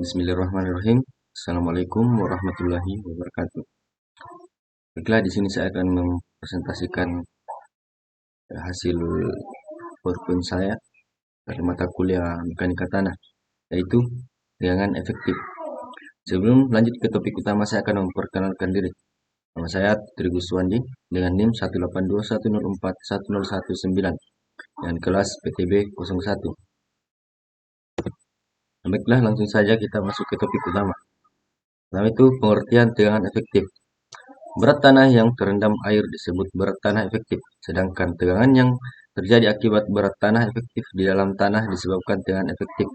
Bismillahirrahmanirrahim. Assalamualaikum warahmatullahi wabarakatuh. Baiklah, di sini saya akan mempresentasikan hasil PowerPoint saya dari mata kuliah Mekanika Tanah, yaitu tegangan efektif. Sebelum lanjut ke topik utama, saya akan memperkenalkan diri. Nama saya Trigus Wandi dengan NIM 18210410119 dan kelas PTB 01. Baiklah, langsung saja kita masuk ke topik utama. Pertama itu pengertian tegangan efektif. Berat tanah yang terendam air disebut berat tanah efektif, sedangkan tegangan yang terjadi akibat berat tanah efektif di dalam tanah disebabkan tegangan efektif.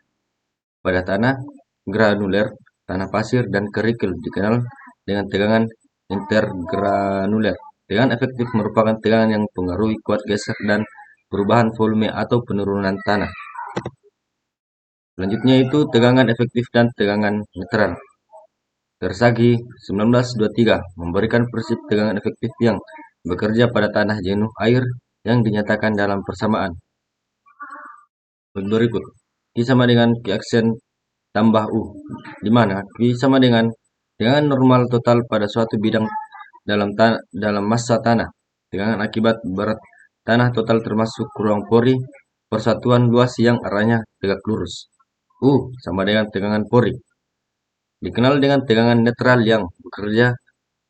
Pada tanah granuler, tanah pasir, dan kerikil dikenal dengan tegangan intergranuler. Tegangan efektif merupakan tegangan yang mempengaruhi kuat geser dan perubahan volume atau penurunan tanah. Selanjutnya itu tegangan efektif dan tegangan netral. Tersagi 1923 memberikan prinsip tegangan efektif yang bekerja pada tanah jenuh air yang dinyatakan dalam persamaan berikut. Q sama dengan Q aksen tambah U, di mana Q sama dengan tegangan normal total pada suatu bidang dalam massa tanah. Tegangan akibat berat tanah total termasuk ruang pori persatuan luas yang arahnya tegak lurus. U sama dengan tegangan pori. Dikenal dengan tegangan netral yang bekerja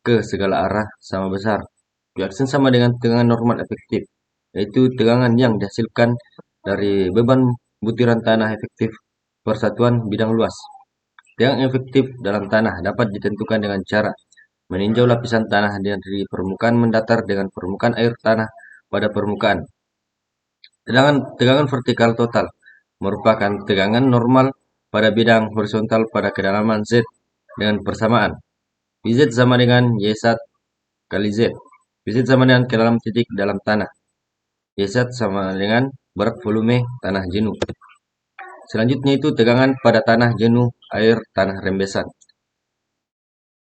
ke segala arah sama besar. Q aksen sama dengan tegangan normal efektif, yaitu tegangan yang dihasilkan dari beban butiran tanah efektif persatuan bidang luas. Tegangan efektif dalam tanah dapat ditentukan dengan cara meninjau lapisan tanah dari permukaan mendatar dengan permukaan air tanah pada permukaan. Tegangan vertikal total merupakan tegangan normal pada bidang horizontal pada kedalaman Z dengan persamaan Vz sama dengan Y1 kali Z. Vz sama dengan kedalaman titik dalam tanah. Y1 sama dengan berat volume tanah jenuh. Selanjutnya itu tegangan pada tanah jenuh air tanah rembesan.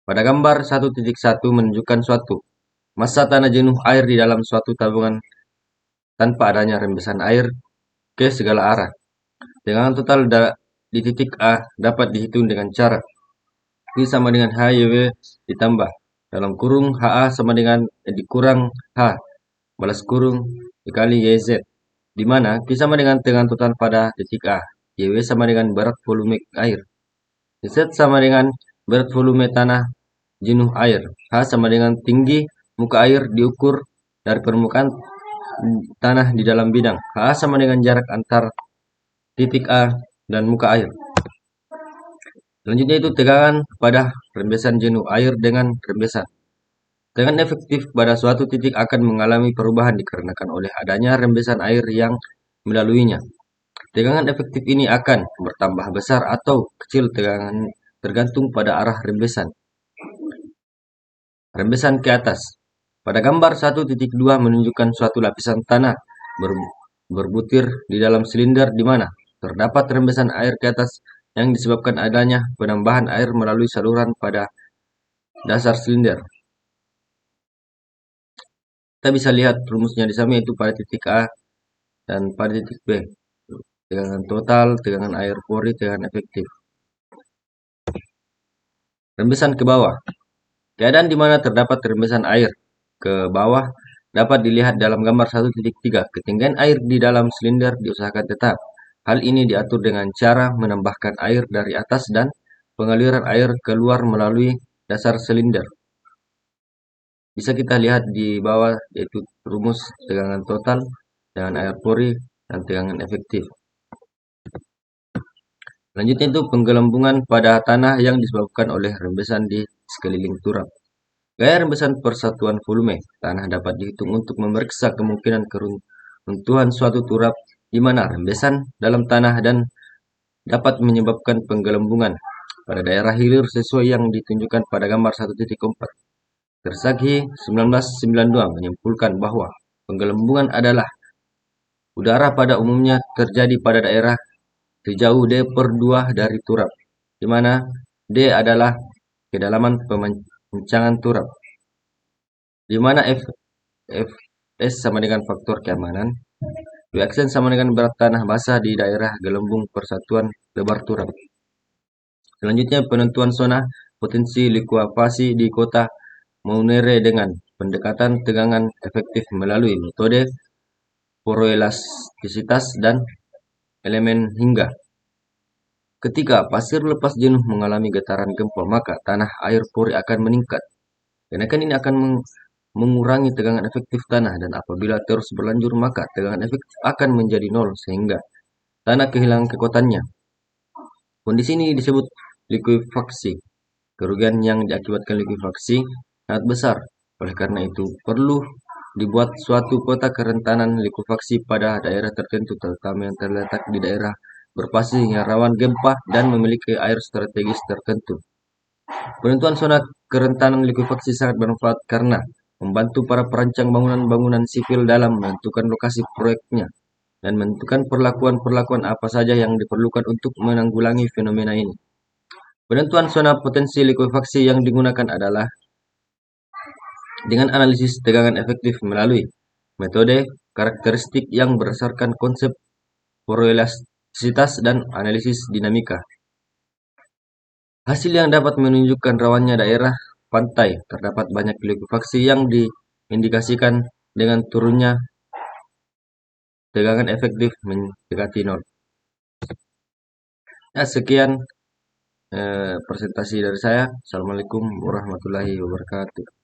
Pada gambar 1.1 menunjukkan suatu massa tanah jenuh air di dalam suatu tabungan tanpa adanya rembesan air ke segala arah. Tegangan total di titik A dapat dihitung dengan cara Q sama dengan HYW ditambah dalam kurung HA sama dengan dikurang H balas kurung dikali YZ, di mana Q sama dengan tegangan total pada titik A, YW sama dengan berat volume air, Z sama dengan berat volume tanah jenuh air, H sama dengan tinggi muka air diukur dari permukaan tanah di dalam bidang, H sama dengan jarak antar titik A dan muka air. Selanjutnya itu tegangan pada rembesan jenuh air dengan rembesan. Tegangan efektif pada suatu titik akan mengalami perubahan dikarenakan oleh adanya rembesan air yang melaluinya. Tegangan efektif ini akan bertambah besar atau kecil tergantung pada arah rembesan. Rembesan ke atas. Pada gambar 1.2 menunjukkan suatu lapisan tanah berbutir di dalam silinder di mana terdapat rembesan air ke atas yang disebabkan adanya penambahan air melalui saluran pada dasar silinder. Kita bisa lihat rumusnya di samping itu pada titik A dan pada titik B. Tegangan total, tegangan air pori, tegangan efektif. Rembesan ke bawah. Keadaan di mana terdapat rembesan air ke bawah dapat dilihat dalam gambar 1.3. Ketinggian air di dalam silinder diusahakan tetap. Hal ini diatur dengan cara menambahkan air dari atas dan pengaliran air keluar melalui dasar silinder. Bisa kita lihat di bawah yaitu rumus tegangan total, tegangan air pori, dan tegangan efektif. Selanjutnya itu penggelembungan pada tanah yang disebabkan oleh rembesan di sekeliling turap. Gaya rembesan persatuan volume tanah dapat dihitung untuk memeriksa kemungkinan keruntuhan suatu turap di mana rembesan dalam tanah dan dapat menyebabkan penggelembungan pada daerah hilir sesuai yang ditunjukkan pada gambar 1.4. Tersagi 1992 menyimpulkan bahwa penggelembungan adalah udara pada umumnya terjadi pada daerah sejauh D/2 dari turap, di mana D adalah kedalaman pemancangan turap, di mana Fs sama dengan faktor keamanan, V aksen sama dengan berat tanah basah di daerah gelembung persatuan lebar turap. Selanjutnya, penentuan zona potensi likuifasi di kota Maunere dengan pendekatan tegangan efektif melalui metode poroelastisitas dan elemen hingga. Ketika pasir lepas jenuh mengalami getaran gempa, maka tanah air pori akan meningkat. Kenaikan ini akan mengurangi tegangan efektif tanah, dan apabila terus berlanjut maka tegangan efektif akan menjadi nol sehingga tanah kehilangan kekuatannya. Kondisi ini disebut likuifaksi. Kerugian yang diakibatkan likuifaksi sangat besar. Oleh karena itu, perlu dibuat suatu kota kerentanan likuifaksi pada daerah tertentu, terutama yang terletak di daerah berpasir yang rawan gempa dan memiliki air strategis tertentu. Penentuan zona kerentanan likuifaksi sangat bermanfaat karena membantu para perancang bangunan-bangunan sipil dalam menentukan lokasi proyeknya dan menentukan perlakuan-perlakuan apa saja yang diperlukan untuk menanggulangi fenomena ini. Penentuan zona potensi likuifaksi yang digunakan adalah dengan analisis tegangan efektif melalui metode karakteristik yang berdasarkan konsep poroelastisitas dan analisis dinamika. Hasil yang dapat menunjukkan rawannya daerah pantai. Terdapat banyak likuifaksi yang diindikasikan dengan turunnya tegangan efektif mendekati nol. Ya, sekian presentasi dari saya. Assalamualaikum warahmatullahi wabarakatuh.